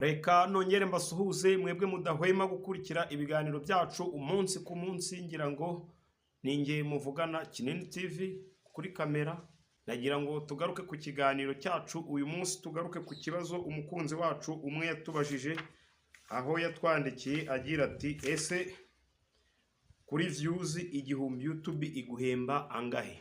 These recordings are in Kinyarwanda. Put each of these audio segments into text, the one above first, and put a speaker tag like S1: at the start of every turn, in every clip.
S1: Reka nongere mbasuhuze mwebwe mudahwema gukurikira ibiganiro byacu umunsi ku munsi, ngira ngo ninjye muvugana Kinini TV kuri kamera. Nagira ngo tugaruke ku kiganiro cyacu uyu munsi, tugaruke ku kibazo umukunzi wacu umwe yatubajije, aho yatwandikiye agira ati ese kuri views igihumbi YouTube iguhemba angahe?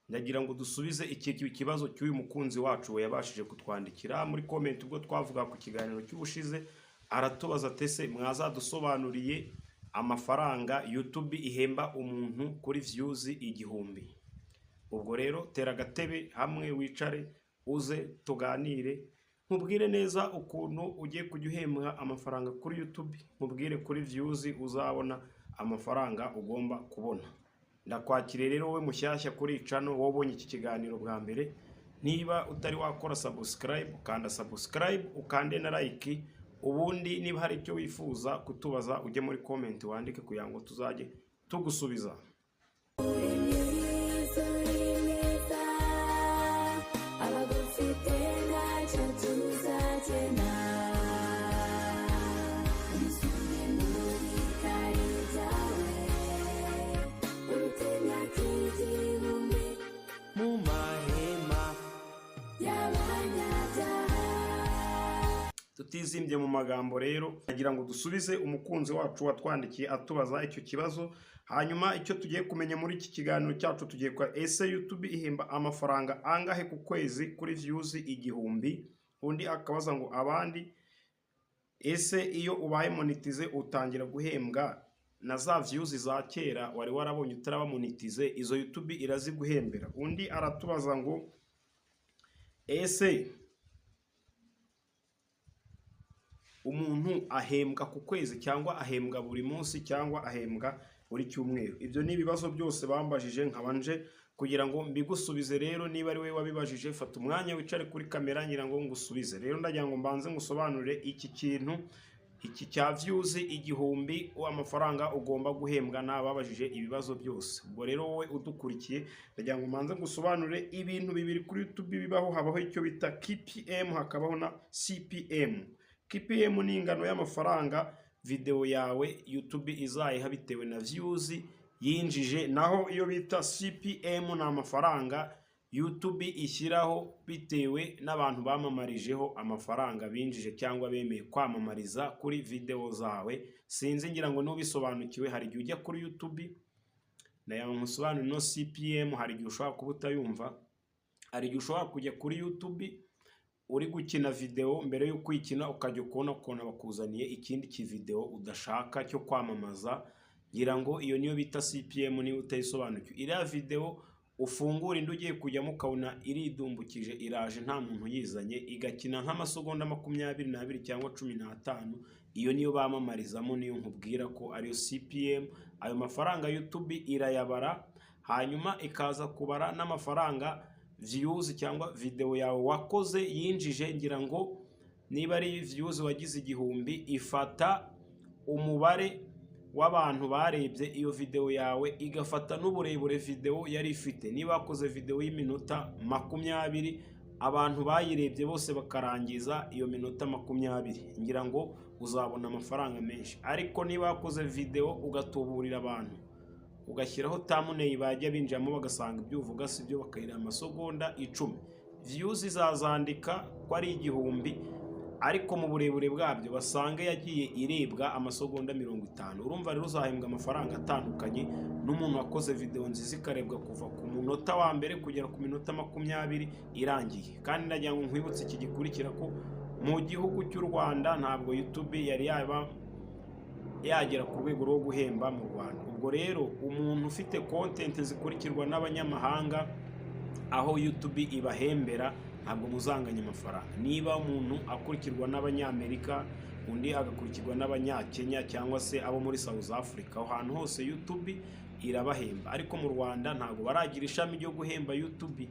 S1: Ndagira ngo dusubize iki kibazo cy'uyu mukunzi wacu we yabashije kutwandikira muri comment ubwo twavuga ku kiganiro cy'ubushize. Aratubaza tese mwazadusobanuriye amafaranga YouTube ihemba umuntu kuri views igihumbi. Ubwo rero tera gatebe hamwe wicare uze tuganire, mubwire neza ukuntu ugiye kujya uhembwa amafaranga kuri YouTube, mubwire kuri views uzabona amafaranga ugomba kubona. Ndakwakire rero wowe mushyashya kuri channel, wabonye iki kiganiro bwa mbere. Niba utari wakora subscribe, ukanda subscribe, ukande na like. Ubundi niba hari icyo wifuza kutubaza ujye muri comment wandike kugira ngo tuzajye tugusubiza. Tutizimbye mu magambo rero, nagira ngo dusubize umukunzi wacu watwandikiye atubaza icyo kibazo. Hanyuma icyo tugiye kumenya muri iki kiganiro cyacu, tugiye kwa ese YouTube ihemba amafaranga angahe ku kwezi kuri views igihumbi. Undi akabaza ngo abandi ese iyo ubaye monetize utangira guhembwa na za views za kera wari warabonye utaraba monetize, izo YouTube iraziguhembera? Undi aratubaza ngo ese umuntu ahembwa ku kwezi cyangwa ahembwa buri munsi cyangwa ahembwa buri cyumweru? Ibyo ni ibibazo byose bambajije, nkabanje kugira ngo mbigusubize. Rero niba ari we wabibajije, fata umwanya wicare kuri kamera ngira ngo ngusubize. Rero ndagira ngo mbanze ngusobanurire iki kintu, iki cya views igihumbi, amafaranga ugomba guhembwa n'ababajije ibibazo byose. Ubwo rero wowe udukurikiye, ndagira ngo mbanze ngusobanurire ibintu bibiri kuri YouTube bibaho. Habaho icyo bita KPM, hakabaho na CPM. KPM ni ingano y'amafaranga video yawe YouTube izayiha bitewe na views yinjije, naho iyo bita CPM ni amafaranga YouTube ishyiraho bitewe n'abantu bamamarijeho amafaranga binjije cyangwa bemeye kwamamariza kuri video zawe. Sinzi ngira ngo nubisobanukiwe, hari igihe ujya kuri YouTube nayo musobanuro no CPM, hari igihe ushobora kuba utayumva. Hari igihe ushobora kujya kuri YouTube uri gukina video, mbere yo kwikina ukajya ukona bakuzaniye ikindi kivideo udashaka cyo kwamamaza. Ngira ngo iyo niyo bita CPM ni utayisobanukiwe. Iriya video ufungura indi ugiye kujyamo ukabona iridumbukije iraje nta muntu yizanye, igakina nk'amasegonda 22 cyangwa 15, iyo niyo bamamarizamo, niyo nkubwira ko ariyo CPM. Ayo mafaranga YouTube irayabara, hanyuma ikaza kubara n'amafaranga views cyangwa video yawe wakoze yinjije. Ngira ngo niba ari views wagize igihumbi, ifata umubare w'abantu barebye iyo video yawe, igafata n'uburebure video yari ifite. Niba wakoze video y'iminota 20, abantu bayirebye bose bakarangiza iyo minota 20, ngira ngo uzabona amafaranga menshi. Ariko niba wakoze video ugatuburira abantu, ugashyiraho thumbnail bajya binjamo bagasanga ibyo uvuga sibyo, bakayira amasegonda 10, views izazandika ko ari igihumbi, ariko mu burebure bwabyo basange yagiye irebwa amasegonda 50. Urumva rero uzahembwa amafaranga atandukanye n'umuntu wakoze video nziza ikarebwa kuva ku munota wa mbere kugera ku minota 20 irangiye. Kandi ndagira ngo nkwibutse iki gikurikira ko mu gihugu cy'u Rwanda ntabwo YouTube yari yagera ku rwego rwo guhemba mu Rwanda. Ubwo rero umuntu ufite content zikurikirwa n'abanyamahanga, aho YouTube ibahembera ntabwo muzanganya amafaranga. Niba umuntu akurikirwa n'abanyamerika, undi agakurikirwa n'abanyakenya cyangwa se abo muri South Africa, aho hantu hose YouTube irabahemba. Ariko mu Rwanda ntabwo baragira ishami ryo guhemba YouTube.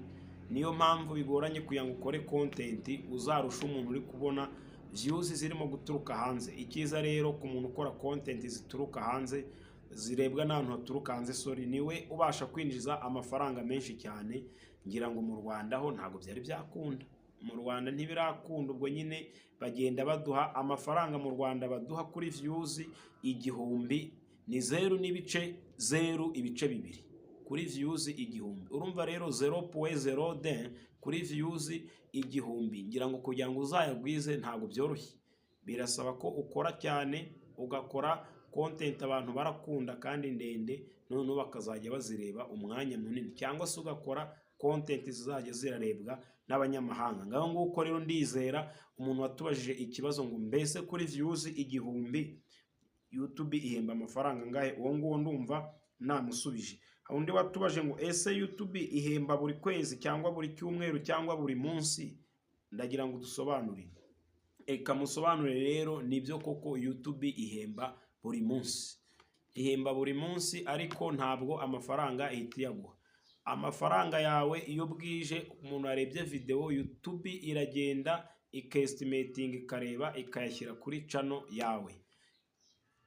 S1: Niyo mpamvu bigoranye kugira ngo ukore content uzarusha umuntu uri kubona views zirimo guturuka hanze. Ikiza rero ku muntu ukora content zituruka hanze, zirebwa n'abantu haturuka hanze, niwe ubasha kwinjiza amafaranga menshi cyane. Ngira ngo mu Rwanda ho ntago byari byakunda. mu Rwanda ntibirakunda, ubwo nyine bagenda baduha amafaranga mu Rwanda baduha kuri views igihumbi ni 0.0 kuri views igihumbi. Urumva rero 0.01 kuri views igihumbi, ngira ngo kugira ngo uzayagwize ntabwo byoroshye, birasaba ko ukora cyane, ugakora content abantu barakunda kandi ndende, none bakazajya bazireba umwanya munini, cyangwa se ugakora content zizajya zirarebwa n'abanyamahanga. Ngaho nguko rero ndizera umuntu watubajije ikibazo ngo mbese kuri views igihumbi YouTube ihemba amafaranga ngahe, uwo nguwo ndumva namusubije. Undi watubaje ngo ese YouTube ihemba buri kwezi cyangwa buri cyumweru cyangwa buri munsi, ndagira ngo dusobanurire. Eka musobanurire rero, nibyo koko YouTube ihemba buri munsi, ihemba buri munsi, ariko ntabwo amafaranga ihita yaguha. Amafaranga yawe iyo bwije umuntu arebye video, YouTube iragenda ikaestimating, ikareba ikayashyira kuri channel yawe.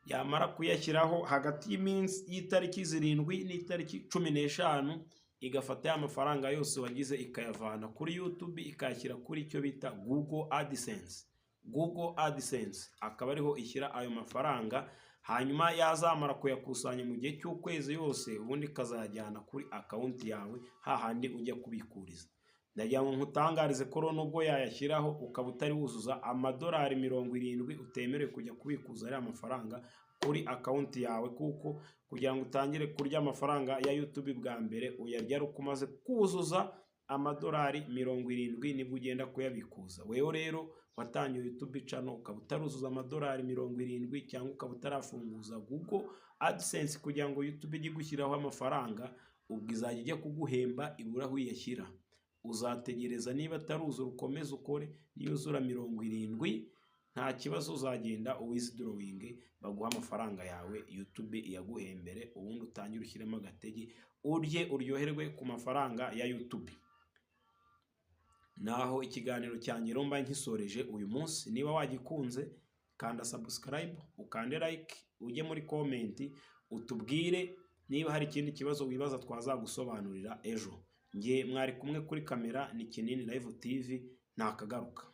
S1: Yamara kuyashyiraho hagati y'iminsi y'itariki 7 n'itariki 15, igafata ya mafaranga yose wagize ikayavana kuri YouTube ikayashyira kuri icyo bita Google AdSense. Google AdSense akaba ariho ishyira ayo mafaranga, hanyuma yazamara kuyakusanya mu gihe cy'ukwezi yose, ubundi kazajyana kuri account yawe hahandi ujya kubikuriza. Ndagira ngo nkutangarize ko nubwo yayashyiraho ukaba utari wuzuza amadolari 70, utemerewe kujya kubikuza ari amafaranga kuri account yawe, kuko kugira ngo utangire kurya amafaranga ya YouTube bwa mbere uyarya ari uko umaze kuzuza amadolari 70 nibwo ugenda kuyabikuza. Wewe rero watangiye YouTube channel ukaba utaruzuza amadolari 70 cyangwa ukaba utarafunguza Google AdSense kugira ngo YouTube ijye gushyiraho amafaranga, ubwo izajya ijya kuguhemba ibura aho uyashyira. Uzategereza niba ataruzura ukomeze ukore, niyuzura 70 nta kibazo uzagenda uwithdrawing baguha amafaranga yawe, YouTube iyaguhembere, ubundi utangire ushyiremo agatege urye uryoherwe ku mafaranga ya YouTube. Naho ikiganiro cyanjye romba nkisoreje uyu munsi, niba wagikunze kanda subscribe, ukande like, ujye muri comment utubwire niba hari ikindi kibazo wibaza twazagusobanurira ejo. Nge mwari kumwe kuri kamera ni Kinini Live TV, nakagaruka.